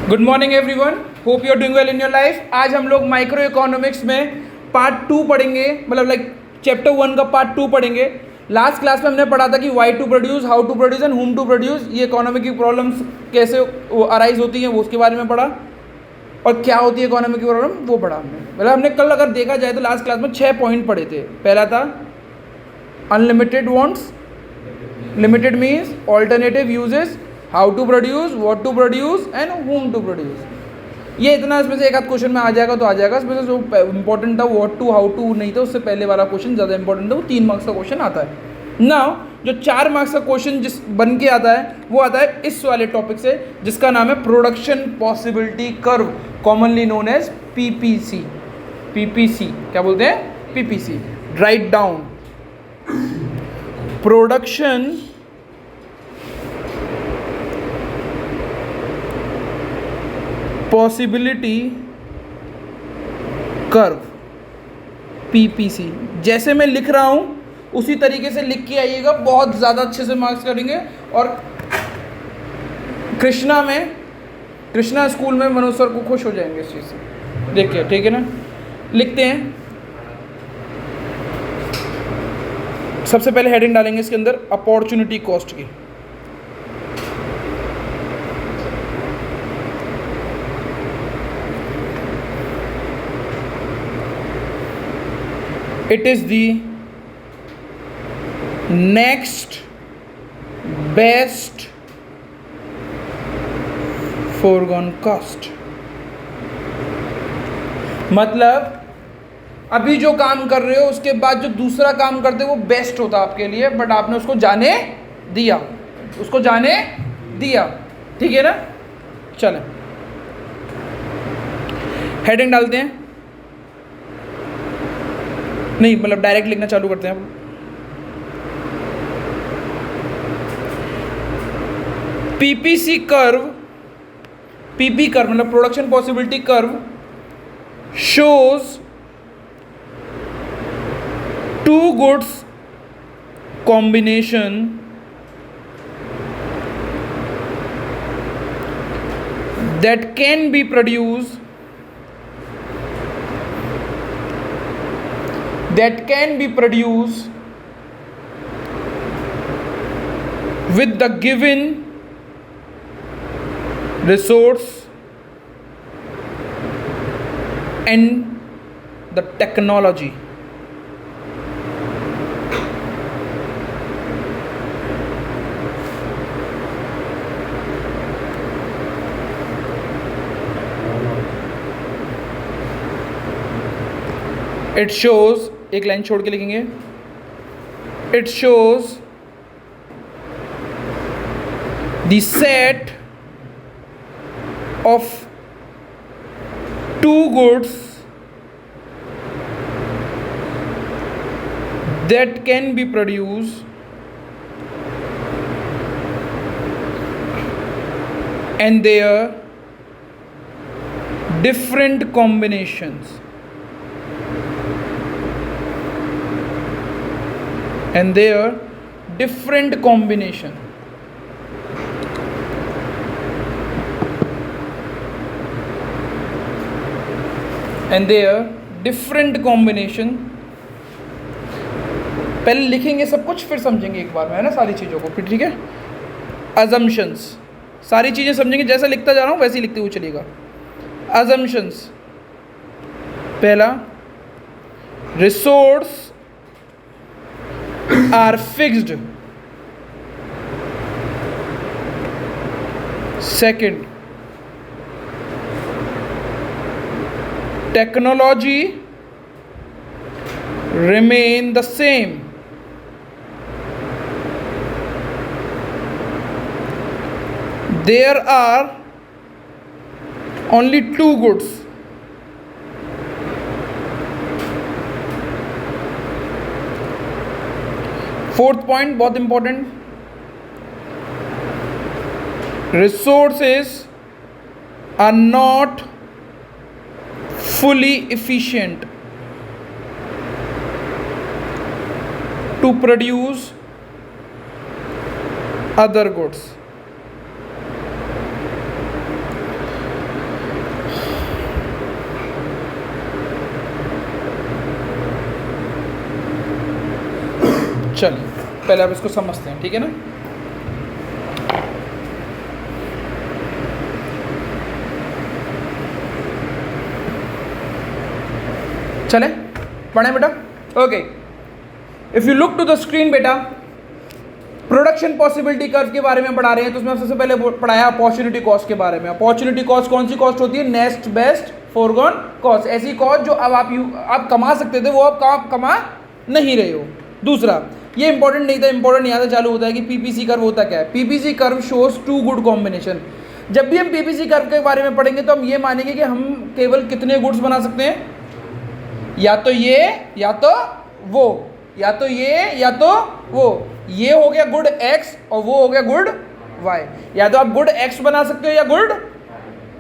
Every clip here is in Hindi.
Good morning everyone, hope you are doing well in your life. आज हम लोग माइक्रो इकोनॉमिक्स में पार्ट 2 पढ़ेंगे, मतलब लाइक चैप्टर 1 का पार्ट 2 पढ़ेंगे। लास्ट क्लास में हमने पढ़ा था कि why to produce, how to produce and whom to produce, ये इकोनॉमी की प्रॉब्लम्स कैसे अराइज होती हैं वो उसके बारे में पढ़ा, और क्या होती है इकोनॉमी की प्रॉब्लम वो पढ़ा हमने। मतलब हमने कल अगर देखा जाए तो लास्ट क्लास में 6 पॉइंट पढ़े थे। पहला था unlimited wants, limited means alternative uses, how to produce, what to produce and whom to produce. ये इतना, इसमें से एक आध क्वेश्चन में आ जाएगा तो आ जाएगा। इसमें से जो इंपॉर्टेंट था व्हाट टू हाउ टू नहीं था, उससे पहले वाला क्वेश्चन ज़्यादा इंपॉर्टेंट था, वो 3 मार्क्स का क्वेश्चन आता है। नाउ जो 4 मार्क्स का क्वेश्चन जिस बन के आता है वो आता है इस वाले टॉपिक से, जिसका नाम है production possibility curve, commonly known as PPC. PPC क्या बोलते हैं? PPC. Write down production possibility curve, PPC. जैसे मैं लिख रहा हूं उसी तरीके से लिख के आइएगा, बहुत ज़्यादा अच्छे से मार्क्स करेंगे। और कृष्णा स्कूल में मनोज सर को खुश हो जाएंगे इस चीज़ से देख के, ठीक है ना। लिखते हैं, सबसे पहले हेडिंग डालेंगे इसके अंदर अपॉर्चुनिटी कॉस्ट की। It is the next best foregone cost। मतलब अभी जो काम कर रहे हो उसके बाद जो दूसरा काम करते हो वो बेस्ट होता आपके लिए, बट आपने उसको जाने दिया, ठीक है ना। चलें हेडिंग डालते हैं, नहीं मतलब डायरेक्ट लिखना चालू करते हैं। पीपीसी कर्व, पीपी कर्व मतलब production possibility curve shows two goods combination that can be produce, with the given resource and the technology। It shows, एक लाइन छोड़ के लिखेंगे, it shows the set of two goods that can be produced and their different combinations, पहले लिखेंगे सब कुछ फिर समझेंगे एक बार में, है ना, सारी चीज़ों को फिर, ठीक है। अजम्पशंस, सारी चीज़ें समझेंगे, जैसा लिखता जा रहा हूँ वैसे ही लिखते हुए चलिएगा। अजम्पशंस, पहला resource are fixed। Second, technology remain the same। There are only two goods। Fourth point बहुत important, resources are not fully efficient to produce other goods. चलिए पहले आप इसको समझते हैं, ठीक है ना। चले पढ़ें बेटा। Okay, if you look to the screen बेटा, प्रोडक्शन पॉसिबिलिटी कर्व के बारे में पढ़ा रहे हैं। तो उसमें सबसे पहले पढ़ाया अपॉर्चुनिटी कॉस्ट के बारे में। अपॉर्चुनिटी कॉस्ट कौन सी कॉस्ट होती है? नेक्स्ट बेस्ट फोरगॉन कॉस्ट, ऐसी कॉस्ट जो अब आप कमा सकते थे वो अब कमा नहीं रहे हो। दूसरा, ये इंपॉर्टेंट नहीं था, इंपॉर्टेंट यहाँ से चालू होता है कि पीपीसी कर्व होता क्या है। PPC curve shows two good combination. जब भी हम पीपीसी कर्व के बारे में पढ़ेंगे तो हम ये मानेंगे कि हम केवल कितने गुड्स बना सकते हैं, या तो ये या तो वो, या तो ये या तो वो। ये हो गया गुड एक्स और वो हो गया गुड वाई। या तो आप गुड एक्स बना सकते हो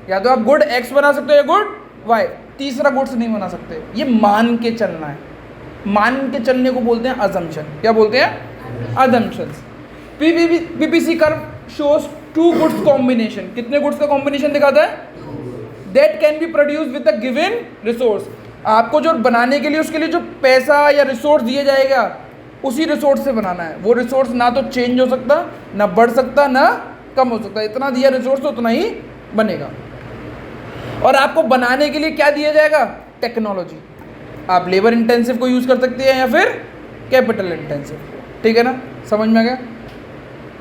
या तो आप गुड एक्स बना सकते हो या गुड वाई। तीसरा गुड्स नहीं बना सकते। ये मान के चलना है। मान के चलने को बोलते हैं अजम्पशन। क्या बोलते हैं? Assumptions. PPC curve shows two goods combination. कितने गुड्स का कॉम्बिनेशन दिखाता है? That can be produce with the given resource. आपको जो बनाने के लिए उसके लिए जो पैसा या रिसोर्स दिया जाएगा उसी रिसोर्स से बनाना है। वो रिसोर्स ना तो चेंज हो सकता, ना बढ़ सकता, ना कम हो सकता। इतना दिया रिसोर्स तो उतना ही बनेगा। और आपको बनाने के लिए क्या दिया जाएगा? टेक्नोलॉजी। आप लेबर इंटेंसिव को यूज़ कर सकते हैं या फिर कैपिटल इंटेंसिव। ठीक है ना, समझ में आ गया।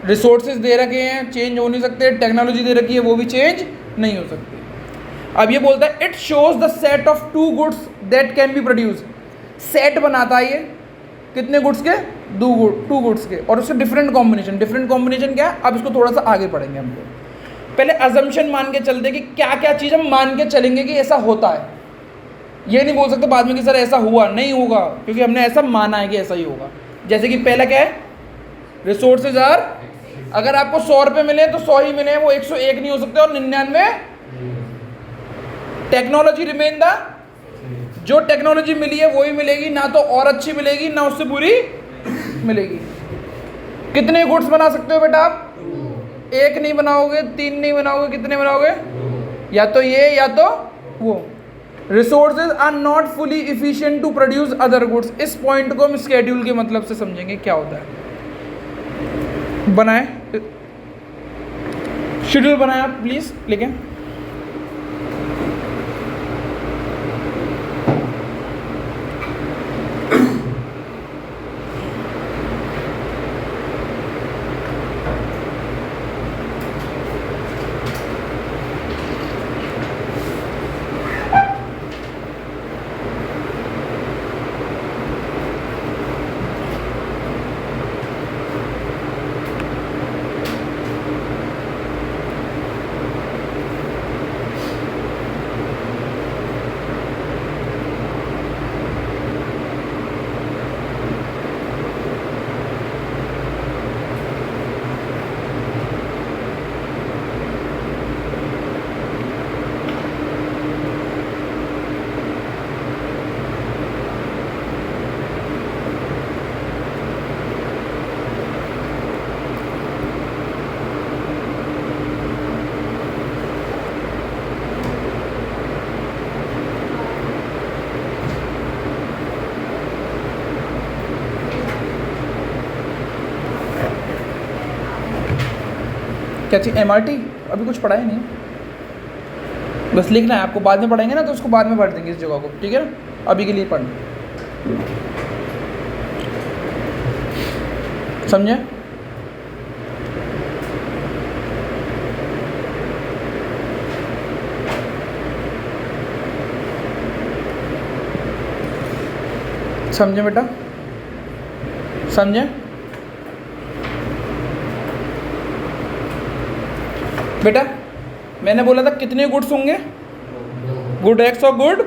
रिसोर्सेज दे रखे हैं, चेंज हो नहीं सकते। टेक्नोलॉजी दे रखी है, वो भी चेंज नहीं हो सकती। अब ये बोलता है it shows the set of two goods that can be produce. Set बनाता है ये कितने गुड्स के? टू गुड्स के, और उससे डिफरेंट कॉम्बिनेशन। डिफरेंट कॉम्बिनेशन क्या है? अब इसको थोड़ा सा आगे पढ़ेंगे हम लोग। पहले अजम्पशन मान के चलते कि क्या क्या चीज़ हम मान के चलेंगे कि ऐसा होता है। ये नहीं बोल सकते बाद में कि सर ऐसा हुआ नहीं होगा, क्योंकि हमने ऐसा माना है कि ऐसा ही होगा। जैसे कि पहला क्या है? रिसोर्सेज आर, अगर आपको 100 रुपये मिले तो 100 ही मिले, वो 101 नहीं हो सकते और 99। टेक्नोलॉजी रिमेन द, जो टेक्नोलॉजी मिली है वही मिलेगी, ना तो और अच्छी मिलेगी ना उससे बुरी मिलेगी। कितने गुड्स बना सकते हो बेटा आप? एक नहीं बनाओगे, 3 नहीं बनाओगे, कितने बनाओगे? या तो ये या तो वो। Resources are not fully efficient to produce other goods. इस पॉइंट को हम स्केड्यूल के मतलब से समझेंगे क्या होता है। बनाए शेड्यूल बनाए आप प्लीज लिखें। क्या चीज़? MRT अभी कुछ पढ़ा ही नहीं, बस लिखना है आपको। बाद में पढ़ेंगे ना तो उसको बाद में पढ़ देंगे इस जगह को, ठीक है ना। अभी के लिए पढ़ना, समझे? समझे बेटा? समझे बेटा? मैंने बोला था कितने गुड्स होंगे? गुड एक्स और गुड।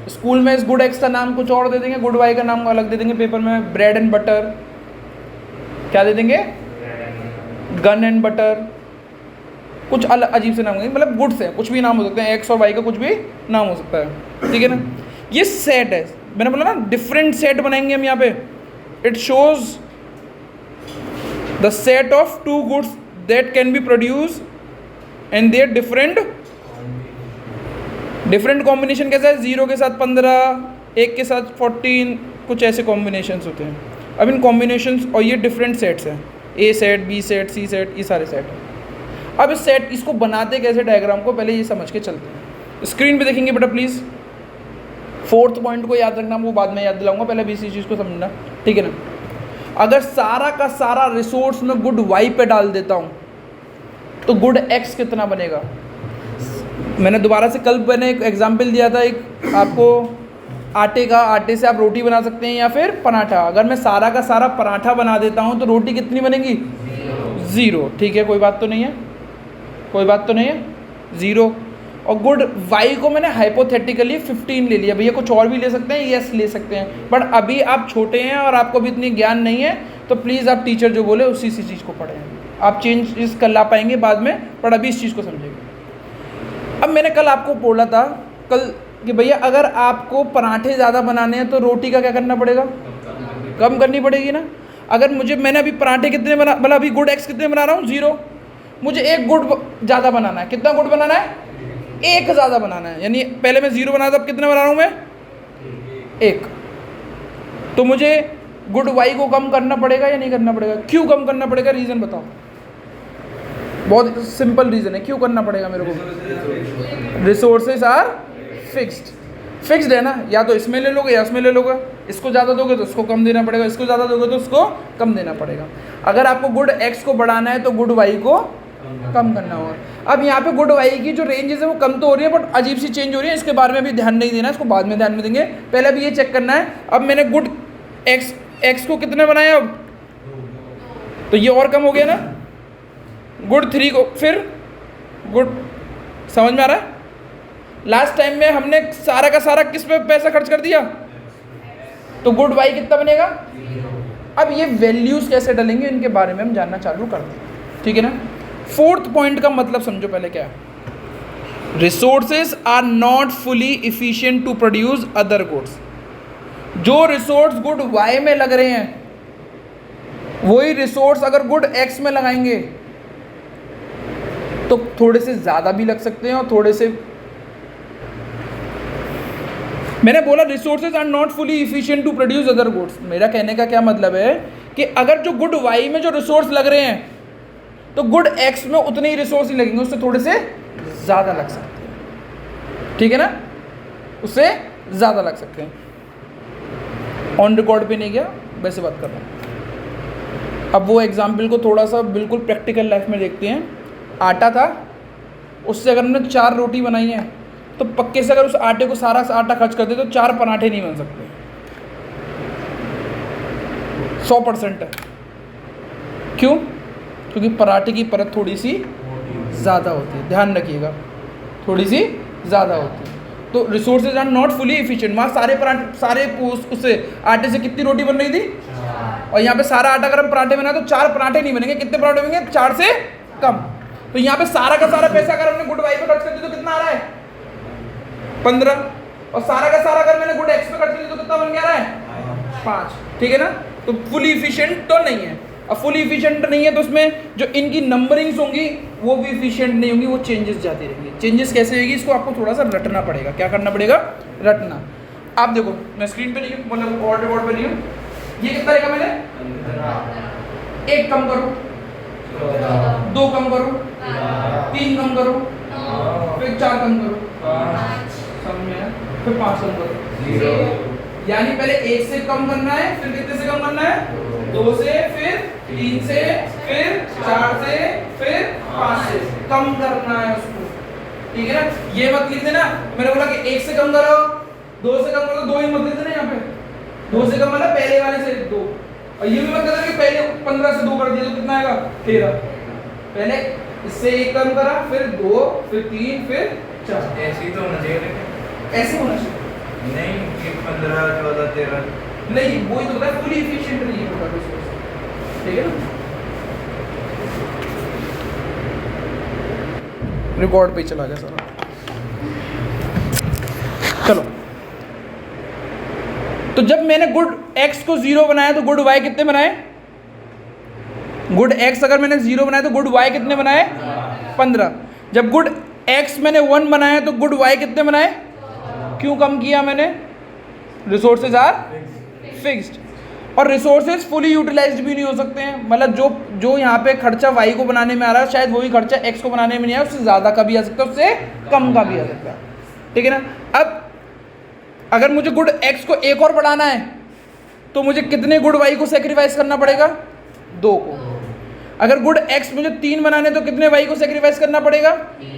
स्कूल में इस गुड एक्स का नाम कुछ और दे देंगे, गुड वाई का नाम अलग दे देंगे। पेपर में ब्रेड एंड बटर, क्या दे देंगे? गन एंड बटर, कुछ अलग अजीब से नाम होंगे। मतलब गुड्स है, कुछ भी नाम हो सकते हैं, एक्स और वाई का कुछ भी नाम हो सकता है, ठीक है ना। ये सेट है, मैंने बोला ना डिफरेंट सेट बनाएंगे हम यहाँ पे। It shows the set of two goods that can be produce and their different combination कैसा है? 0 के साथ 15, 1 के साथ 14, कुछ ऐसे कॉम्बिनेशंस होते हैं। अब इन कॉम्बिनेशंस और ये डिफरेंट सेट्स हैं, ए सेट, बी सेट, सी सेट, ये सारे सेट हैं। अब इस सेट इसको बनाते कैसे डायग्राम को, पहले ये समझ के चलते हैं। स्क्रीन पे देखेंगे बेटा प्लीज़। फोर्थ पॉइंट को याद रखना, वो बाद में याद दिलाऊंगा, पहले भी इसी चीज़ को समझना, ठीक है ना। अगर सारा का सारा रिसोर्स मैं गुड वाई पे डाल देता हूँ तो गुड एक्स कितना बनेगा। मैंने दोबारा से कल मैंने एक एग्जाम्पल दिया था एक आपको आटे का, आटे से आप रोटी बना सकते हैं या फिर पराठा। अगर मैं सारा का सारा पराठा बना देता हूँ तो रोटी कितनी बनेगी, 0, ठीक है, कोई बात तो नहीं है, कोई बात तो नहीं है, 0। और गुड वाई को मैंने हाइपोथेटिकली 15 ले लिया, भैया कुछ और भी ले सकते हैं, यस ले सकते हैं, बट अभी आप छोटे हैं और आपको भी इतनी ज्ञान नहीं है, तो प्लीज़ आप टीचर जो बोले उसी चीज़ को पढ़ें। आप चेंज इस कर ला पाएंगे बाद में, पर अभी इस चीज़ को समझेंगे। अब मैंने कल आपको बोला था कल कि भैया अगर आपको पराठे ज़्यादा बनाने हैं तो रोटी का क्या करना पड़ेगा, कम करनी पड़ेगी ना। अगर मैंने अभी पराठे कितने बना, मतलब अभी गुड एक्स कितने बना रहा हूँ, 0, मुझे एक गुड ज़्यादा बनाना है। कितना गुड बनाना है, एक ज़्यादा बनाना है, यानी पहले मैं 0 बना था, अब कितने बना रहा हूँ मैं, 1। तो मुझे गुड वाई को कम करना पड़ेगा या नहीं करना पड़ेगा। क्यों कम करना पड़ेगा, रीज़न बताओ। बहुत सिंपल रीज़न है, क्यों करना पड़ेगा मेरे को। रिसोर्सेज आर फिक्स्ड है ना, या तो इसमें ले लोगे या इसमें ले लोगे। इसको ज़्यादा दोगे तो इसको कम देना पड़ेगा, इसको ज़्यादा दोगे तो उसको कम देना पड़ेगा। अगर आपको गुड एक्स को बढ़ाना है तो गुड वाई को कम करना होगा। अब यहाँ पे गुड वाई की जो रेंजेस है वो कम तो हो रही है, बट अजीब सी चेंज हो रही है, इसके बारे में भी ध्यान नहीं देना, इसको बाद में ध्यान में देंगे। पहले अभी ये चेक करना है, अब मैंने गुड एक्स को कितने बनाया, अब तो ये और कम हो गया ना, गुड 3 को, फिर गुड, समझ में आ रहा है। लास्ट टाइम में हमने सारा का सारा किस पे पैसा खर्च कर दिया, तो गुड वाई कितना बनेगा। अब ये वैल्यूज़ कैसे डलेंगे इनके बारे में हम जानना चालू करते हैं, ठीक है ना। फोर्थ पॉइंट का मतलब समझो पहले क्या है। Resources are not fully efficient to produce other goods. जो रिसोर्स गुड वाई में लग रहे हैं वही रिसोर्स अगर गुड एक्स में लगाएंगे तो थोड़े से ज़्यादा भी लग सकते हैं और थोड़े से, मैंने बोला resources are not fully efficient to produce other goods. मेरा कहने का क्या मतलब है कि अगर जो गुड वाई में जो रिसोर्स लग रहे हैं तो गुड एक्स में उतने ही रिसोर्स ही लगेंगे, उससे थोड़े से ज़्यादा लग सकते हैं, ठीक है ना, उससे ज़्यादा लग सकते हैं। ऑन रिकॉर्ड पे नहीं गया, वैसे बात कर रहा हूँ। अब वो एग्जाम्पल को थोड़ा सा बिल्कुल प्रैक्टिकल लाइफ में देखते हैं। आटा था, उससे अगर हमने 4 रोटी बनाई है तो पक्के से अगर उस आटे को सारा आटा खर्च कर दे तो 4 पराठे नहीं बन सकते, 100% है। क्यों, क्योंकि पराठे की परत थोड़ी सी ज़्यादा होती है, ध्यान रखिएगा, थोड़ी सी ज़्यादा होती है। तो resources are not fully efficient. वहाँ सारे उससे आटे से कितनी रोटी बन रही थी, और यहाँ पे सारा आटा अगर हम पराठे बनाए तो 4 पराठे नहीं बनेंगे। कितने पराठे बनेंगे, 4 से कम। तो यहाँ पे सारा का सारा पैसा अगर हमने गुड वाई पे खर्च कर दिया तो कितना आ रहा है, 15, और सारा का सारा अगर मैंने गुड एक्स पे खर्च कर दिया तो कितना बन गया रहा है, 5, ठीक है ना। तो फुली इफिशिएंट तो नहीं है। अब फुली इफिशिएंट नहीं है तो उसमें जो इनकी नंबरिंग्स होंगी वो भी इफिशिएंट नहीं होंगी, वो चेंजेस जाती रहेंगी। चेंजेस कैसे होगी, इसको आपको थोड़ा सा रटना पड़ेगा। क्या करना पड़ेगा, रटना। आप देखो, मैं स्क्रीन पे नहीं हूँ, मतलब ऑन रिकॉर्ड पे नहीं हूँ। ये कितना रहेगा, मैंने 1 कम करो, 2 कम करो, 3 कम करो, फिर 4 कम करो, समझ में आया, फिर 5 कम करो। यानी पहले 1 से कम करना है, फिर कितने से कम करना है, 2 से, फिर 3 से, फिर 4 से, फिर 5 से कम करना है उसको, ठीक है ना। ये मत लिख देना, मैंने बोला कि 1 से कम करो, 2 से कम करो, 2 ही मत लिख देना यहाँ पे। 2 से कम मतलब पहले वाले से 2, और ये भी मत कहना कि पहले 15 से 2 कर दिया तो कितना आएगा, 13। पहले इससे 1 कम करा, फिर 2, फिर 3, फिर 4। ऐसे ही तो होना चाहिए, ऐसे होना चाहिए नहीं कि 15, 14, 13 नहीं, वही तो होता है, फुली एफिशिएंट नहीं होता रिसोर्स, ठीक है ना। रिकॉर्ड पे चला गया सारा, चलो। तो जब मैंने गुड एक्स को 0 बनाया तो गुड वाई कितने बनाए, गुड एक्स अगर मैंने 0 बनाया तो गुड वाई कितने बनाए, 15। जब गुड एक्स मैंने 1 बनाया तो गुड वाई कितने बनाए, क्यों कम किया मैंने, रिसोर्सेज आर फिक्स्ड। और रिसोर्सेज फुली यूटिलाइज्ड भी नहीं हो सकते हैं, मतलब जो यहाँ पे खर्चा y को बनाने में आ रहा है शायद वही खर्चा x को बनाने में नहीं आया, उससे ज़्यादा का भी आ सकता है, उससे कम का भी आ सकता है, ठीक है ना। अब अगर मुझे गुड x को एक और बढ़ाना है तो मुझे कितने गुड y को सेक्रीफाइस करना पड़ेगा? 2 को। अगर गुड x मुझे 3 बनाने तो कितने y को सेक्रीफाइस करना पड़ेगा?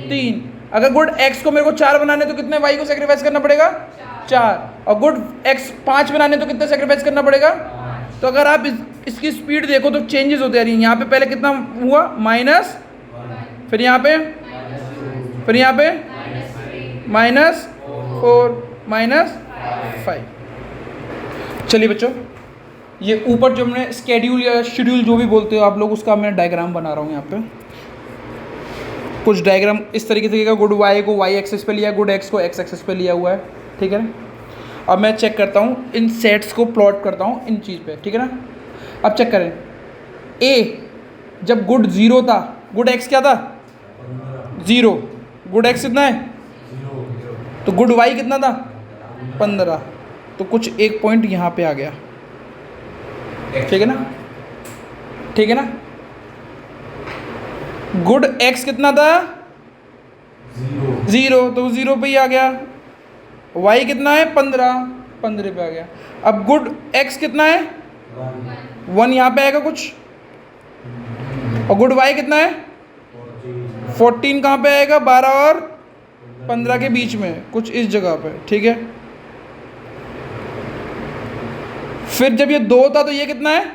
3। अगर गुड x को मेरे को 4 बनाने तो कितने y को सेक्रीफाइस करना पड़ेगा? 4। और गुड x 5 बनाने तो कितने सेक्रीफाइस करना पड़ेगा? तो अगर आप इसकी स्पीड देखो तो चेंजेस होते आ रही हैं। यहाँ पे पहले कितना हुआ? माइनस, फिर यहाँ पे, फिर यहाँ पे -4, -5। चलिए बच्चों, ये ऊपर जो हमने स्केड्यूल या शेड्यूल जो भी बोलते हो आप लोग, उसका मैं डायग्राम बना रहा हूँ यहाँ पे। कुछ डायग्राम इस तरीके से का गुड y को y एक्सिस पे लिया, गुड x को x एक्सिस पे लिया हुआ है, ठीक है ना। अब मैं चेक करता हूँ, इन सेट्स को प्लॉट करता हूँ इन चीज़ पे, ठीक है ना। अब चेक करें, a जब गुड 0 था, गुड x क्या था? 0। गुड x कितना है? तो गुड y कितना था? 15। तो कुछ एक पॉइंट यहाँ पे आ गया, ठीक है ना, ठीक है ना। गुड x कितना था? 0। तो 0 पे ही आ गया। y कितना है? 15 पे आ गया। अब गुड x कितना है? 1 यहाँ पे आएगा कुछ, और गुड y कितना है? 14 कहाँ पे आएगा? 12 और 15 के बीच में कुछ इस जगह पे, ठीक है। फिर जब ये 2 था तो ये कितना है?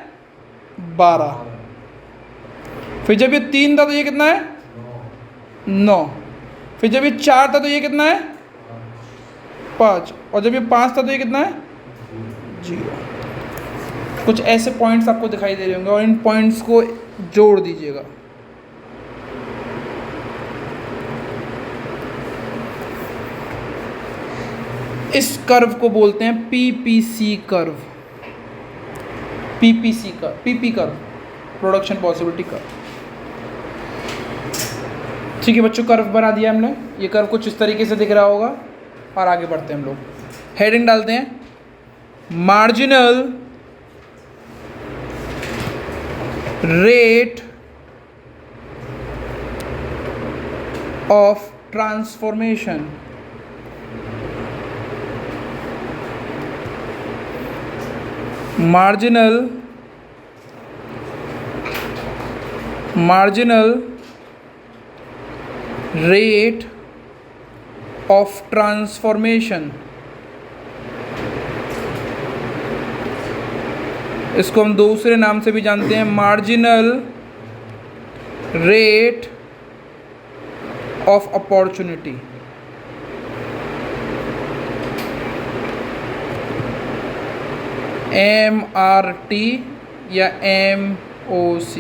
12। फिर जब ये 3 था तो ये कितना है? 9। फिर जब ये 4 था तो ये कितना है? 5। और जब ये 5 था तो ये कितना है? 0। कुछ ऐसे पॉइंट्स आपको दिखाई दे रहे होंगे और इन पॉइंट्स को जोड़ दीजिएगा। इस कर्व को बोलते हैं PPC curve, PPC curve, PP curve, production possibility curve. ठीक है बच्चों, कर्व बना दिया हमने। ये कर्व कुछ इस तरीके से दिख रहा होगा और आगे बढ़ते हैं हम लोग। हेडिंग डालते हैं, marginal rate of transformation. marginal rate of transformation, इसको हम दूसरे नाम से भी जानते हैं, marginal rate of opportunity. MRT या MOC,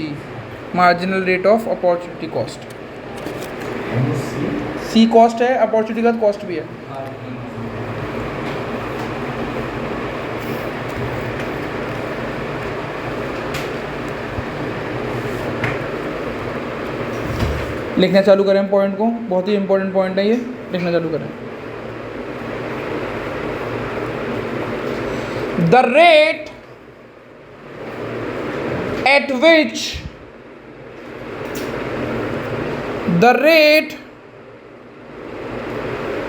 marginal rate of opportunity cost. C cost है, अपॉर्चुनिटी का कॉस्ट भी है। लिखना चालू करें पॉइंट को, बहुत ही इंपॉर्टेंट पॉइंट है ये, लिखना चालू करें। The rate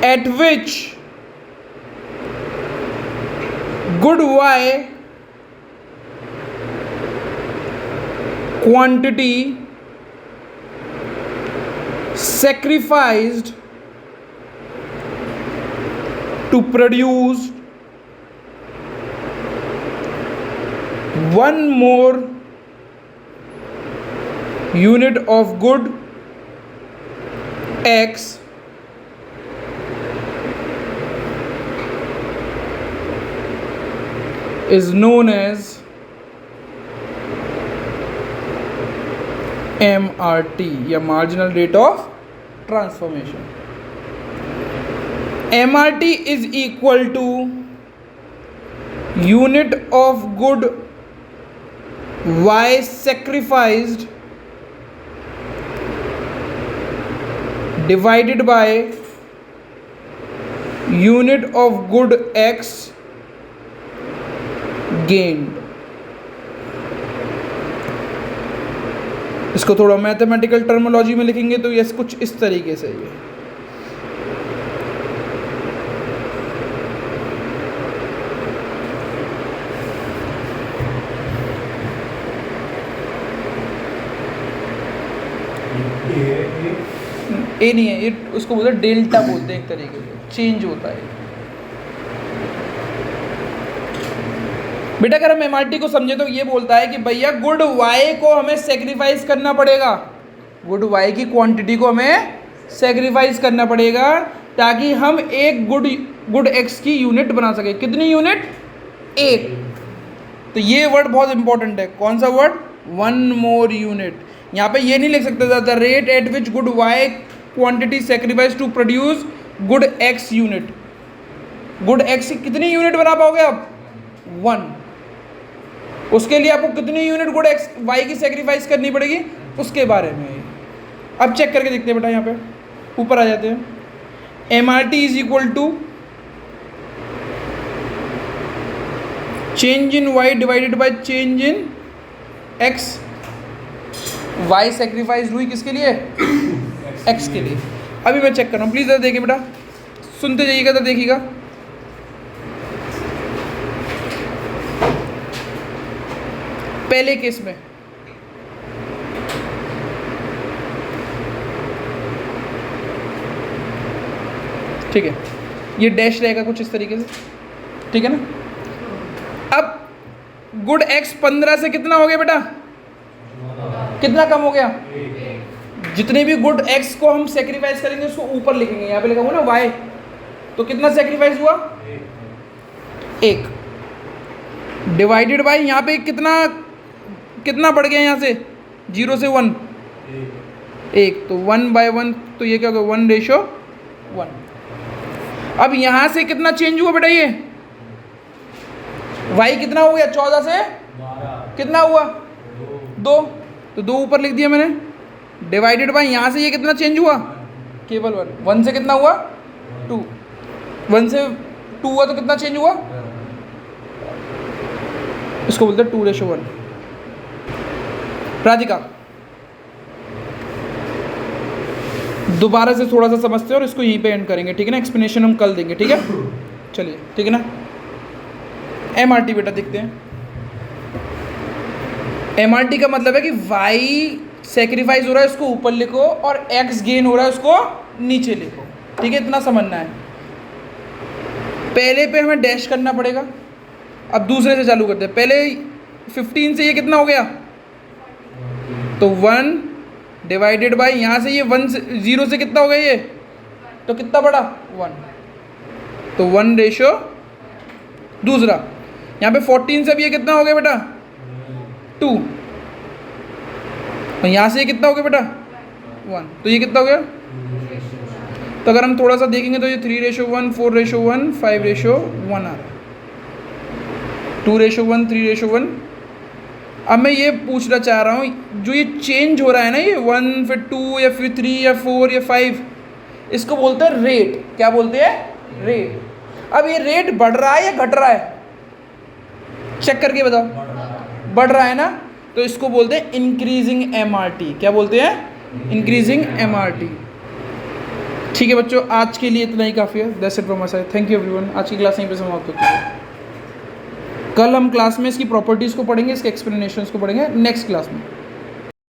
at which good Y quantity sacrificed to produce one more unit of good X is known as MRT या marginal rate of transformation. MRT is equal to unit of good Y sacrificed divided by unit of good X gained. इसको थोड़ा मैथमेटिकल टर्मोलॉजी में लिखेंगे तो ये कुछ इस तरीके से ये ए नहीं है, ये उसको बोलते हैं डेल्टा, बोलते हैं एक तरीके से, चेंज होता है। बेटा अगर हम एमआरटी को समझे तो ये बोलता है कि भैया गुड वाई को हमें सेक्रीफाइस करना पड़ेगा, गुड वाई की क्वांटिटी को हमें सेक्रीफाइस करना पड़ेगा ताकि हम एक गुड एक्स की यूनिट बना सके। कितनी यूनिट? एक। तो ये वर्ड बहुत इंपॉर्टेंट है। कौन सा वर्ड? One more unit. यहाँ पे ये नहीं लिख सकते the rate at which good Y quantity sacrifice to produce good X unit. Good X की कितनी यूनिट बना पाओगे आप? 1। उसके लिए आपको कितनी यूनिट गुड एक्स वाई की सेक्रीफाइस करनी पड़ेगी, उसके बारे में। अब चेक करके देखते हैं बेटा, यहाँ पे ऊपर आ जाते हैं। M R T is equal to change in Y divided by change in X. Y sacrifice हुई किसके लिए? एक्स के लिए। अभी मैं चेक कर रहा हूँ, प्लीज़ देखिए बेटा, सुनते जाइएगा तो देखिएगा। पहले केस में ठीक है, ये डैश रहेगा कुछ इस तरीके से, ठीक है ना। अब गुड एक्स 15 से कितना हो गया बेटा? कितना कम हो गया? जितने भी गुड एक्स को हम सेक्रीफाइस करेंगे उसको ऊपर लिखेंगे। यहाँ पे लिखा हुआ ना वाई, तो कितना सेक्रीफाइस हुआ? 1 डिवाइडेड बाई यहाँ पे कितना बढ़ गया यहाँ से 0 से 1? 1। तो 1/1, तो ये क्या होगा? 1:1। अब यहाँ से कितना चेंज हुआ बेटा? ये y कितना हो गया? 14 से कितना हुआ? 2। तो 2 ऊपर लिख दिया मैंने, डिवाइडेड बाई यहाँ से ये कितना चेंज हुआ? केवल 1। 1 से कितना हुआ? 2। 1 से 2 हुआ तो कितना चेंज हुआ? इसको बोलते हैं 2:1। राधिका दोबारा से थोड़ा सा समझते हैं और इसको यहीं पे एंड करेंगे, ठीक है ना। एक्सप्लेनेशन हम कल देंगे, ठीक है। चलिए, ठीक है ना। एमआरटी बेटा देखते हैं। एमआरटी का मतलब है कि वाई सेक्रीफाइस हो रहा है उसको ऊपर लिखो और एक्स गेन हो रहा है उसको नीचे लिखो, ठीक है। इतना समझना है। पहले पे हमें डैश करना पड़ेगा। अब दूसरे से चालू करते हैं। पहले 15 से ये कितना हो गया? तो 1 डिवाइडेड बाई यहाँ से ये 0 से कितना हो गया ये? तो कितना बड़ा? 1। तो 1:। दूसरा यहाँ पे 14 से अब ये कितना हो गया बेटा? 2। और यहाँ से ये कितना हो गया बेटा? 1। तो ये कितना हो गया? तो अगर हम थोड़ा सा देखेंगे तो ये 3:1, 4:1, 5:1 आ रहा है। 2:1, 3:1। अब मैं ये पूछना चाह रहा हूँ, जो ये चेंज हो रहा है ना, ये 1 फिर 2 या फिर 3 या 4 या 5, इसको बोलते हैं रेट। क्या बोलते हैं? रेट। अब ये रेट बढ़ रहा है या घट रहा है? चेक करके बताओ। बढ़ रहा है ना, तो इसको बोलते हैं इंक्रीजिंग एमआरटी। क्या बोलते हैं? Increasing MRT. ठीक है बच्चों, आज के लिए इतना ही काफ़ी है। That's it from my side. Thank you everyone. आज की क्लास यहीं पे समाप्त होती है। कल हम क्लास में इसकी प्रॉपर्टीज़ को पढ़ेंगे, इसके एक्सप्लेनेशंस को पढ़ेंगे नेक्स्ट क्लास में।